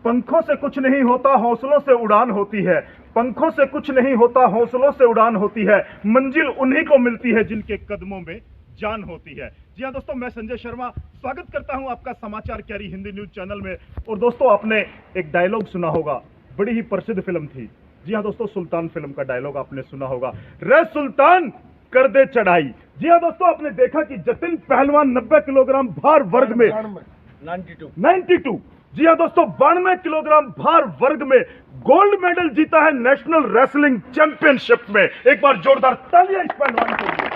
पंखों से कुछ नहीं होता, हौसलों से उड़ान होती है। पंखों से कुछ नहीं होता, हौसलों से उड़ान होती है। मंजिल उन्हीं को मिलती है जिनके कदमों में जान होती है। जी हाँ दोस्तों, मैं संजय शर्मा स्वागत करता हूं आपका समाचार कैरी हिंदी न्यूज चैनल में। और दोस्तों, आपने एक डायलॉग सुना होगा, बड़ी ही प्रसिद्ध फिल्म थी। जी हाँ दोस्तों, सुल्तान फिल्म का डायलॉग आपने सुना होगा, रे सुल्तान कर दे चढ़ाई। जी हाँ दोस्तों, आपने देखा कि जतिन पहलवान 90 किलोग्राम भार वर्ग में 92 जी हाँ दोस्तों, 92 किलोग्राम भार वर्ग में गोल्ड मेडल जीता है नेशनल रेसलिंग चैंपियनशिप में। एक बार जोरदार तालियां इस पहलवान के लिए।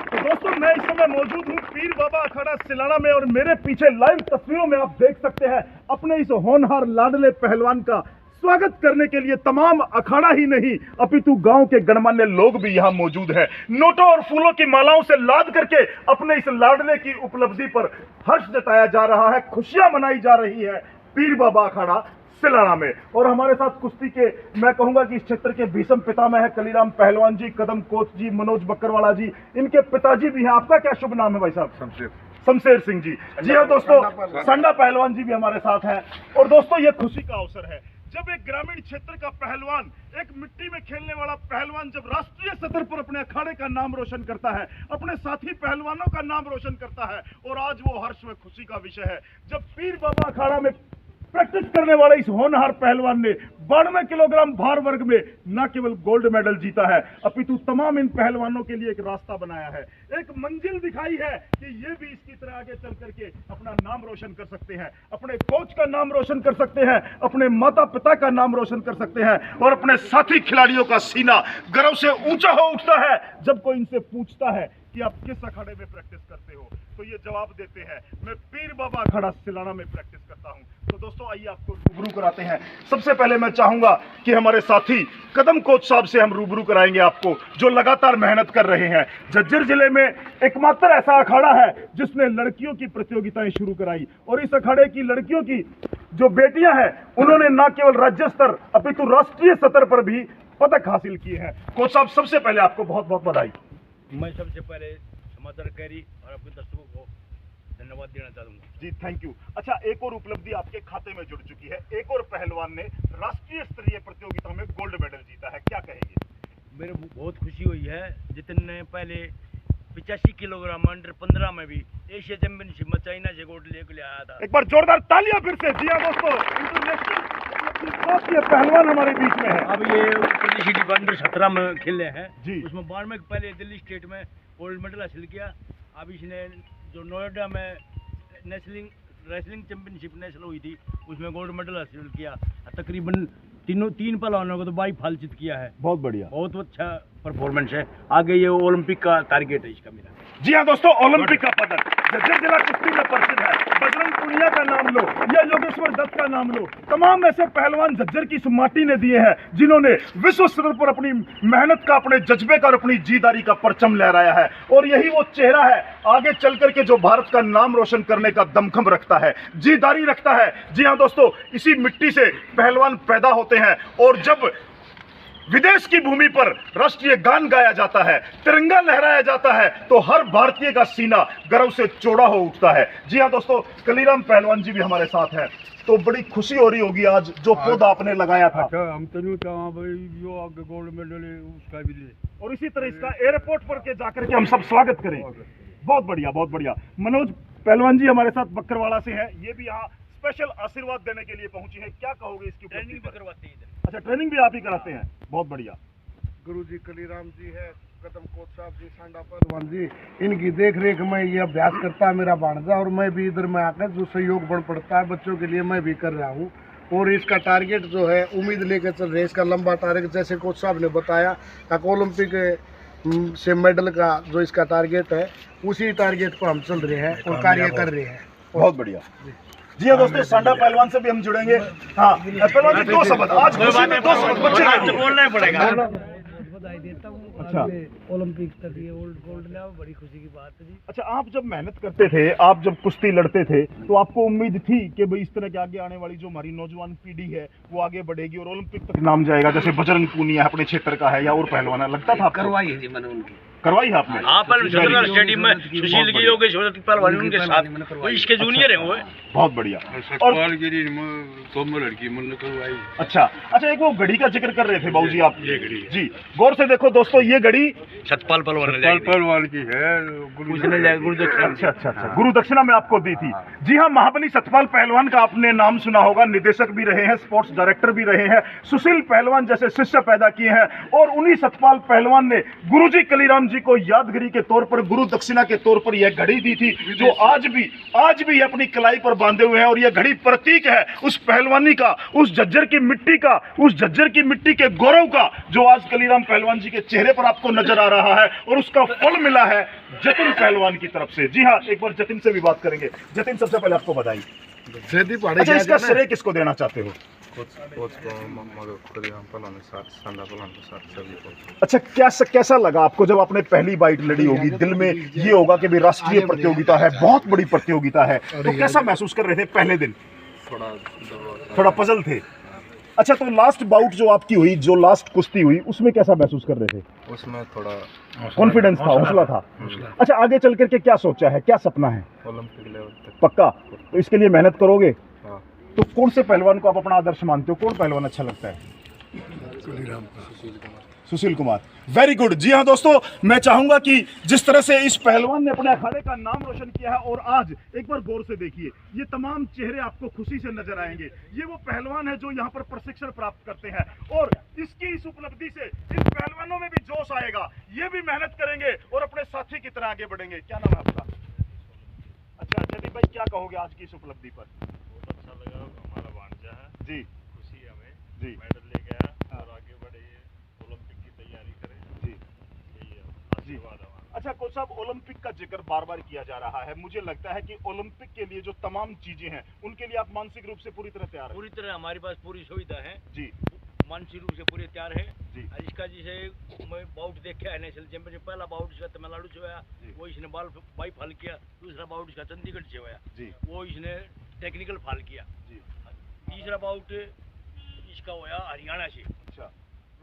तो दोस्तों, मैं इस समय मौजूद हूं पीर बाबा अखाड़ा सिलाना में, और मेरे पीछे लाइव तस्वीरों में आप देख सकते हैं अपने इस होनहार लाडले पहलवान का स्वागत करने के लिए तमाम अखाड़ा ही नहीं अपितु गांव के गणमान्य लोग भी यहां मौजूद हैं। नोटों और फूलों की मालाओं से लाद करके अपने इस लाडले की उपलब्धि पर हर्ष जताया जा रहा है, खुशियां मनाई जा रही है पीर बाबा अखाड़ा सिलाना में। और हमारे साथ कुश्ती के, मैं कहूंगा कि इस क्षेत्र के भीषम पितामह है कलीराम पहलवान जी, कदम कोच जी, मनोज बकरवाला जी, इनके पिताजी भी हैं। आपका क्या शुभ नाम है भाई साहब? शमशेर सिंह जी। जी हाँ दोस्तों, संडा पहलवान जी भी हमारे साथ हैं। और दोस्तों, ये खुशी का अवसर है जब एक ग्रामीण क्षेत्र का पहलवान, एक मिट्टी में खेलने वाला पहलवान जब राष्ट्रीय सतह पर अपने अखाड़े का नाम रोशन करता है, अपने साथी पहलवानों का नाम रोशन करता है। और आज वो हर्ष में खुशी का विषय है जब पीर बाबा अखाड़ा में प्रैक्टिस करने वाले इस होनहार पहलवान ने 92 किलोग्राम भार वर्ग में न केवल गोल्ड मेडल जीता है, अपितु तमाम इन पहलवानों के लिए एक रास्ता बनाया है, एक मंजिल दिखाई है कि ये भी इसकी तरह आगे चल करके अपना नाम रोशन कर सकते हैं, अपने कोच का नाम रोशन कर सकते हैं, अपने माता पिता का नाम रोशन कर सकते हैं, और अपने साथी खिलाड़ियों का सीना गर्व से ऊंचा हो उठता है जब कोई इनसे पूछता है कि आप किस अखाड़े में प्रैक्टिस करते हो, तो ये जवाब देते हैं, मैं पीर बाबा अखाड़ा सिलाना में प्रैक्टिस करता हूं। तो दोस्तों, आइए आपको रूबरू कराते हैं। सबसे पहले मैं चाहूंगा कि हमारे साथी कदम कोच साहब से हम रूबरू कराएंगे आपको, जो लगातार मेहनत कर रहे हैं। झज्जर जिले में एकमात्र ऐसा अखाड़ा है जिसने लड़कियों की प्रतियोगिताएं शुरू कराई, और इस अखाड़े की लड़कियों की जो बेटियां हैं, उन्होंने न केवल राज्य स्तर अपितु राष्ट्रीय स्तर पर भी पदक हासिल किए हैं। कोच साहब, सबसे पहले आपको बहुत बहुत बधाई। मैं सबसे पहले समाचार कैरी और अपने दर्शकों को धन्यवाद देना चाहूंगा। जी, थैंक यू। अच्छा, एक और उपलब्धि आपके खाते में जुड़ चुकी है, एक और पहलवान ने राष्ट्रीय स्तरीय प्रतियोगिता में गोल्ड मेडल जीता है, क्या कहेंगे? मेरे बहुत खुशी हुई है। जितने ने पहले 85 किलोग्राम अंडर 15 में भी एशिया चैंपियनशिप में चाइना से गोल्ड लेकर आया था। एक बार जोरदार तालियां फिर से। जी हाँ दोस्तों, इंटरनेशनल पहलवान हमारे बीच में है। अब ये सिटी अंडर 17 में खेले हैं जी, उसमें 12 पहले दिल्ली स्टेट में गोल्ड मेडल हासिल किया। अब इसने जो नोएडा में रेसलिंग चैंपियनशिप नेशनल हुई थी उसमें गोल्ड मेडल हासिल किया। तकरीबन तीन पहलवानों को तो 22 फालचित किया है। बहुत बढ़िया, बहुत अच्छा परफॉर्मेंस है। आगे ये ओलंपिक का टारगेट है इसका मेरा। जी हाँ दोस्तों, ओलंपिक का पदक झज्जर जिला कुश्ती में प्रसिद्ध है। बजरंग पुनिया का नाम लो या योगेश्वर दत्त का नाम लो, तमाम ऐसे पहलवान झज्जर की इस माटी ने दिए हैं जिन्होंने विश्व स्तर पर अपनी मेहनत का, अपने जज्बे का और अपनी जीदारी का परचम लहराया है। और यही वो चेहरा है आगे चल करके जो भारत का नाम रोशन करने का दमखम रखता है, जीदारी रखता है। जी हाँ दोस्तों, इसी मिट्टी से पहलवान पैदा होते हैं, और जब विदेश की भूमि पर राष्ट्रीय गान गाया जाता है, तिरंगा लहराया जाता है, तो हर भारतीय का सीना गर्व से चौड़ा हो उठता है। जी हाँ दोस्तों, कलीराम पहलवान जी भी हमारे साथ हैं, तो बड़ी खुशी हो रही होगी आज जो पौधा आपने लगाया था। अच्छा, हम तो नहीं भाई जो आगे गोल्ड मेडल है उसका भी ले, और इसी तरह इसका एयरपोर्ट पर के जाकर के हम सब स्वागत करें। बहुत बढ़िया, बहुत बढ़िया। मनोज पहलवान जी हमारे साथ बकरवाड़ा से हैं, ये भी यहाँ स्पेशल आशीर्वाद देने के लिए पहुंची है, क्या कहोगे इसकी? ट्रेनिंग भी करवाते हैं इधर। अच्छा, ट्रेनिंग भी आप ही कराते हैं, बहुत बढ़िया। गुरु जी कलीराम जी है, कदम कोच साहब जी, सांडा पहलवान जी, इनकी देख रेख में ये अभ्यास करता है मेरा भांजा, और मैं भी इधर में आकर जो सहयोग बन पड़ता है बच्चों के लिए मैं भी कर रहा हूँ। और इसका टारगेट जो है उम्मीद लेकर चल रहे हैं, इसका लंबा टारगेट जैसे कोच साहब ने बताया ओलंपिक से मेडल का जो इसका टारगेट है उसी टारगेट पर हम चल रहे हैं और कार्य कर रहे हैं। बहुत बढ़िया। जी हाँ दोस्तों, सांडा पहलवान से भी हम जुड़ेंगे। हाँ पहलवान जी, 2 शब्द आज खुशी में 2 शब्द बच्चे बोलना ही पड़ेगा। बधाई देता हूँ। अच्छा, ओलंपिक तक ये गोल्ड लिया, बड़ी खुशी की बात है जी। अच्छा, आप जब मेहनत करते थे, आप जब कुश्ती लड़ते थे, तो आपको उम्मीद थी कि भाई इस तरह के आगे आने वाली जो हमारी नौजवान पीढ़ी है वो आगे बढ़ेगी और ओलंपिक तक नाम जाएगा, जैसे बजरंग पूनिया अपने क्षेत्र का है या और पहलवान लगता था? करवाई है जी मैंने उनकी। करवाई है आपने? हाँ, पर सदर स्टेडियम में सुशील की योगेश पहलवान उनके साथ वो इसके जूनियर है वो। बहुत बढ़िया। और अच्छा अच्छा, एक वो घड़ी का जिक्र कर रहे थे बाबूजी आप, ये घड़ी जी गौर से देखो दोस्तों, ये घड़ी सतपाल पहलवान की है, गुरु दक्षिणा। अच्छा अच्छा अच्छा, गुरु दक्षिणा में आपको दी थी। जी हाँ, महाबली सतपाल पहलवान का आपने नाम सुना होगा, निदेशक भी रहे हैं, स्पोर्ट्स डायरेक्टर भी रहे हैं, सुशील पहलवान जैसे शिष्य पैदा किए हैं, और उन्हीं सतपाल पहलवान ने गुरुजी कलीराम जी को यादगिरी के तौर पर, गुरु दक्षिणा के तौर पर यह घड़ी दी थी, जो आज भी अपनी कलाई पर बांधे हुए हैं। और यह घड़ी प्रतीक है उस पहलवानी का, उस झज्जर की मिट्टी का, उस झज्जर की मिट्टी के गौरव का, जो आज कलीराम पहलवान जी के चेहरे पर आपको नजर आ रहा है, और उसका फल मिला है जतिन पहलवान की तरफ से। जी हाँ, एक बार जतिन से भी बात करेंगे। जतिन, सबसे पहले आपको बधाई। अच्छा, इसका श्रेय किसको देना चाहते हो? अच्छा, कैसा लगा आपको जब आपने पहली बाइट लड़ी होगी? दिल में ये होगा कि भी राष्ट्रीय प्रतियोगिता है, बहुत बड़ी प्रतियोगिता है, तो कैसा महसूस कर रहे थे पहले दिन? थोड़ा पजल थे। अच्छा, तो लास्ट बाउट जो आपकी हुई, जो लास्ट कुश्ती हुई, उसमें कैसा महसूस कर रहे थे? उसमें थोड़ा कॉन्फिडेंस था, हौसला था। अच्छा, आगे चल करके क्या सोचा है, क्या सपना है? ओलंपिक लेवल तक। पक्का? तो इसके लिए मेहनत करोगे? हाँ। तो कौन से पहलवान को आप अपना आदर्श मानते हो? कौन पहलवान अच्छा लगता है? सुशील कुमार। Very good. जी हाँ दोस्तों, मैं चाहूंगा कि जिस तरह से इस पहलवान ने अपने अखाड़े का नाम रोशन किया है, और आज एक बार गौर से देखिए, ये तमाम चेहरे आपको खुशी से नजर आएंगे। ये वो पहलवान है जो यहाँ पर प्रशिक्षण प्राप्त करते हैं, और इसकी इस उपलब्धि से इन पहलवानों में भी जोश आएगा, ये भी मेहनत करेंगे और अपने साथी की तरह आगे बढ़ेंगे। क्या नाम है आपका? अच्छा, जयदीप भाई, क्या कहोगे आज की इस उपलब्धि पर? बहुत अच्छा लगा, हमारा भांजा है जी, खुशी है हमें, जी, मेडल ले गया और आगे बढ़े, ओलंपिक की तैयारी करें, जी, यही है आशीर्वाद हमारा। अच्छा कोच साहब, ओलंपिक का जिक्र बार बार किया जा रहा है, मुझे लगता है कि ओलंपिक के लिए जो तमाम चीजें हैं, उनके लिए आप मानसिक रूप से पूरी तरह तैयार हैं? पूरी तरह हमारे पास पूरी सुविधा है जी, मानसिक रूप से पूरे तैयार है जी। और इसका जैसे मैं बाउट देखे है नेशनल चैंपियनशिप, पहला बाउट इसका तमिलनाडु से हुआ, जी। वो इसने बाई फाल किया, दूसरा बाउट इसका चंडीगढ़ से हुआ, जी, वो इसने टेक्निकल फाल किया, जी। तीसरा बाउट इसका हुआ हरियाणा से, अच्छा,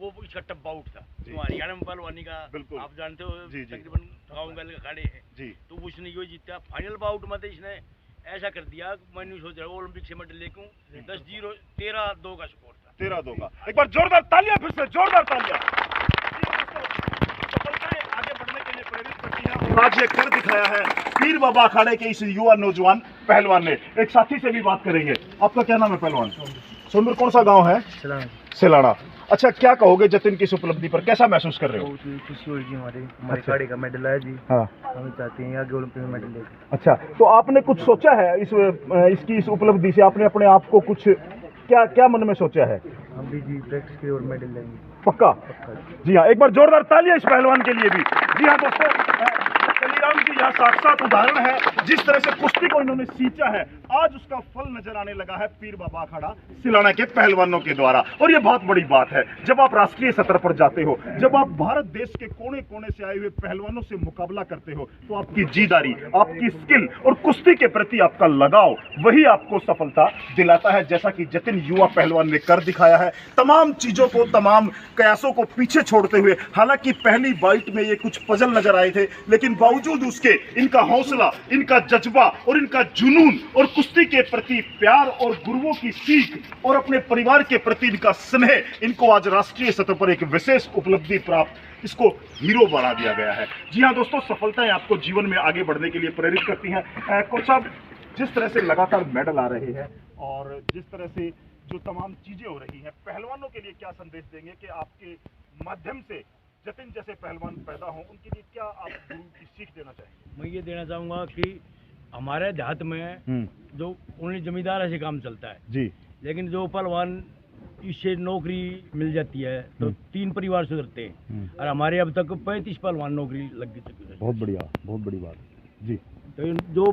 वो इसका टप बाउट था। जी। तो हरियाणा में पहलवानी का बिल्कुल। आप जानते हो, जी, जी। तकरीबन गाँव बैल का खड़े हैं, जी, तो उसने यो जीता। फाइनल बाउट में तो इसने ऐसा कर दिया, मैं नहीं सोच रहा ओलंपिक से मेडल लेके 10-0 13-2 का स्कोर था। 13-2 का। एक बार जोरदार तालियां, फिर से जोरदार तालियां। सफलताएं आगे बढ़ने के लिए प्रेरित करती हैं, और आज ये कर दिखाया है पीर बाबा अखाड़े के इस युवा नौजवान पहलवान ने। एक साथी से भी बात करेंगे। आपका क्या नाम है पहलवान? सोनपुर। कौन सा गांव है? सिलाना। अच्छा, क्या कहोगे जतिन की इस उपलब्धि पर, कैसा महसूस कर रहे हो? बहुत खुशी हुई जी, हमारे अच्छा। अखाड़े का मेडल आया जी। हाँ। हम चाहते हैं आगे ओलंपिक में मेडल ले। अच्छा, तो आपने कुछ सोचा है इसकी इस उपलब्धि से? आपने अपने आप को कुछ क्या मन में सोचा है? हम भी जी प्रैक्टिस करें और मेडल लेंगे। पक्का? जी हाँ, एक बार जोरदार तालियां इस पहलवान के लिए भी। जी हाँ दोस्तों, कलीराम जी यहाँ साक्षात उदाहरण है, जिस तरह से कुश्ती को इन्होंने सींचा है, आज उसका फल नजर आने लगा है पीर बाबा अखाड़ा सिलाना के पहलवानों के द्वारा। और ये बहुत बड़ी बात है, जब आप राष्ट्रीय सतर पर जाते हो, जब आप भारत देश के कोने कोने से आए हुए पहलवानों से मुकाबला करते हो, तो आपकी जीदारी, आपकी स्किल और कुश्ती के प्रति आपका लगाव, वही आपको सफलता दिलाता है, जैसा कि जतिन युवा पहलवान ने कर दिखाया है। तमाम चीजों को, तमाम कयासों को पीछे छोड़ते हुए, हालांकि पहली बाइट में ये कुछ पजल नजर आए थे, लेकिन बावजूद उसके इनका हौसला, इनका जज्बा और इनका जुनून और कुश्ती के प्रति प्यार और गुरुओं की सीख और अपने परिवार के प्रति इनका स्नेह, इनको आज राष्ट्रीय सतह पर एक विशेष उपलब्धि प्राप्त, इसको हीरो बना दिया गया है। जी हाँ दोस्तों, सफलताएं आपको जीवन में आगे बढ़ने के लिए प्रेरित करती हैं। कोच साहब, जिस तरह से लगातार मेडल आ रहे हैं और जिस तरह से जो तमाम चीजें हो रही हैं, पहलवानों के लिए क्या संदेश देंगे कि आपके माध्यम से जतिन जैसे पहलवान पैदा हों, उनके लिए क्या आप गुरु की सीख देना चाहेंगे? मैं ये देना चाहूँगा कि हमारे देहात में जो उन्हें जमींदार से काम चलता है जी, लेकिन जो पहलवान इससे नौकरी मिल जाती है तो 3 परिवार सुधरते हैं, और हमारे अब तक 35 पहलवान नौकरी लग चुकी है। बहुत बढ़िया, बहुत बड़ी बात जी। तो जो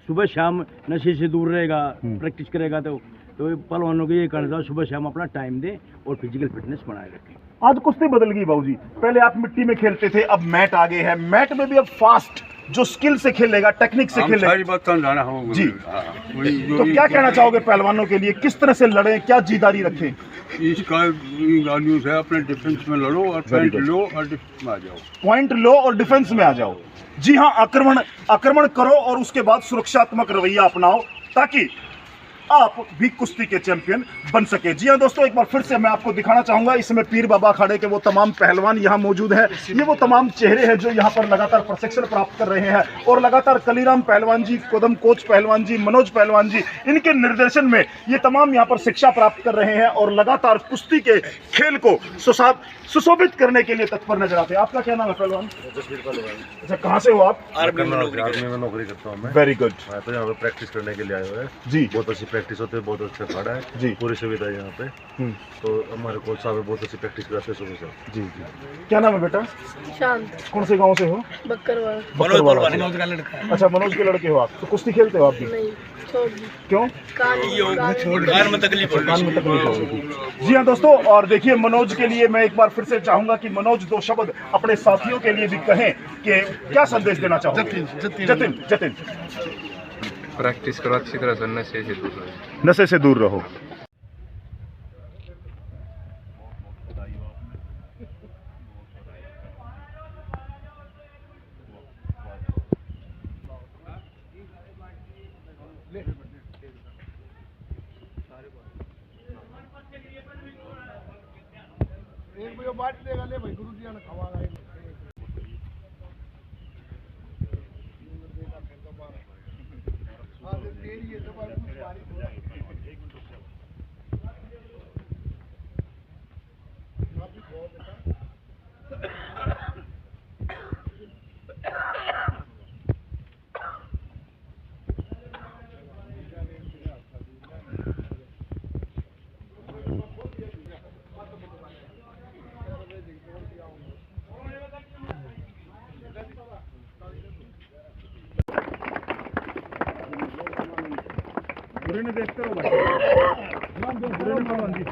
सुबह शाम नशे से दूर रहेगा, प्रैक्टिस करेगा, तो पहलवानों को ये कहना चाहिए सुबह शाम अपना टाइम दें और फिजिकल फिटनेस बनाए रखें। आज कुश्ती बदल गई बाबूजी, पहले आप मिट्टी में खेलते थे, अब मैट आ गए हैं, मैट में भी अब फास्ट जो स्किल से खेलेगा, टेक्निक से खेलेगा। सारी बात समझाना होगा जी। तो क्या कहना चाहोगे पहलवानों के लिए, किस तरह से लड़ें, क्या जीदारी रखें? इसका वैल्यूज है अपने डिफेंस में लड़ो और Very पॉइंट good. लो और डिफेंस में आ जाओ। पॉइंट लो और डिफेंस में आ जाओ। जी हाँ, आक्रमण करो और उसके बाद सुरक्षात्मक रवैया अपनाओ ताकि आप भी कुश्ती के चैंपियन बन सके। जी हाँ दोस्तों, एक बार फिर से मैं आपको दिखाना चाहूंगा, इसमें पीर बाबा अखाड़े के वो तमाम पहलवान यहाँ मौजूद हैं। ये वो तमाम चेहरे हैं जो यहाँ पर लगातार प्रशिक्षण प्राप्त कर रहे हैं और लगातार कलीराम पहलवान जी, कदम कोच पहलवान जी, मनोज पहलवान जी, इनके निर्देशन में ये तमाम यहाँ पर शिक्षा प्राप्त कर रहे हैं और लगातार कुश्ती के खेल को सुशोभित करने के लिए तत्पर नजर आते हैं। आपका क्या नाम है पहलवान? अच्छा, कहाँ से हो आप? आर्मी में नौकरी करता हूँ मैं। वेरी गुड मैं तो यहाँ पे प्रैक्टिस करने के लिए आए हुए हैं जी। बहुत अच्छी प्रैक्टिस होती है, बहुत अच्छा अखाड़ा है जी। पूरी सुविधा है यहाँ पे। तो हमारे कोच साहब बहुत अच्छी प्रैक्टिस कराते हैं सुबह से। जी जी। क्या नाम है बेटा? शांत कौन से गांव से हो? बक्करवाल। बक्करवाल। मनोज का लड़का है। अच्छा, मनोज के लड़के हो आप। तो कुश्ती खेलते हो आप भी? नहीं, छोड़ दी। क्यों? कान में तकलीफ हो कान में तकलीफ हो रही थी। जी हाँ दोस्तों, और देखिए मनोज के लिए मैं एक बार फिर से चाहूंगा कि मनोज दो शब्द अपने साथियों के लिए भी कहें कि क्या संदेश देना चाहोगे? जतिन प्रैक्टिस करो अच्छी तरह से, नशे से दूर रहो। नशे से दूर रहो। एक भाई बांट देगा ले भाई गुरु जी ने खवागा एक तेरी है तो कुछ बारिश हो रहा है। बुरे ने देखते रहो भाई। नाम दो बुरे ने पहलवान जी।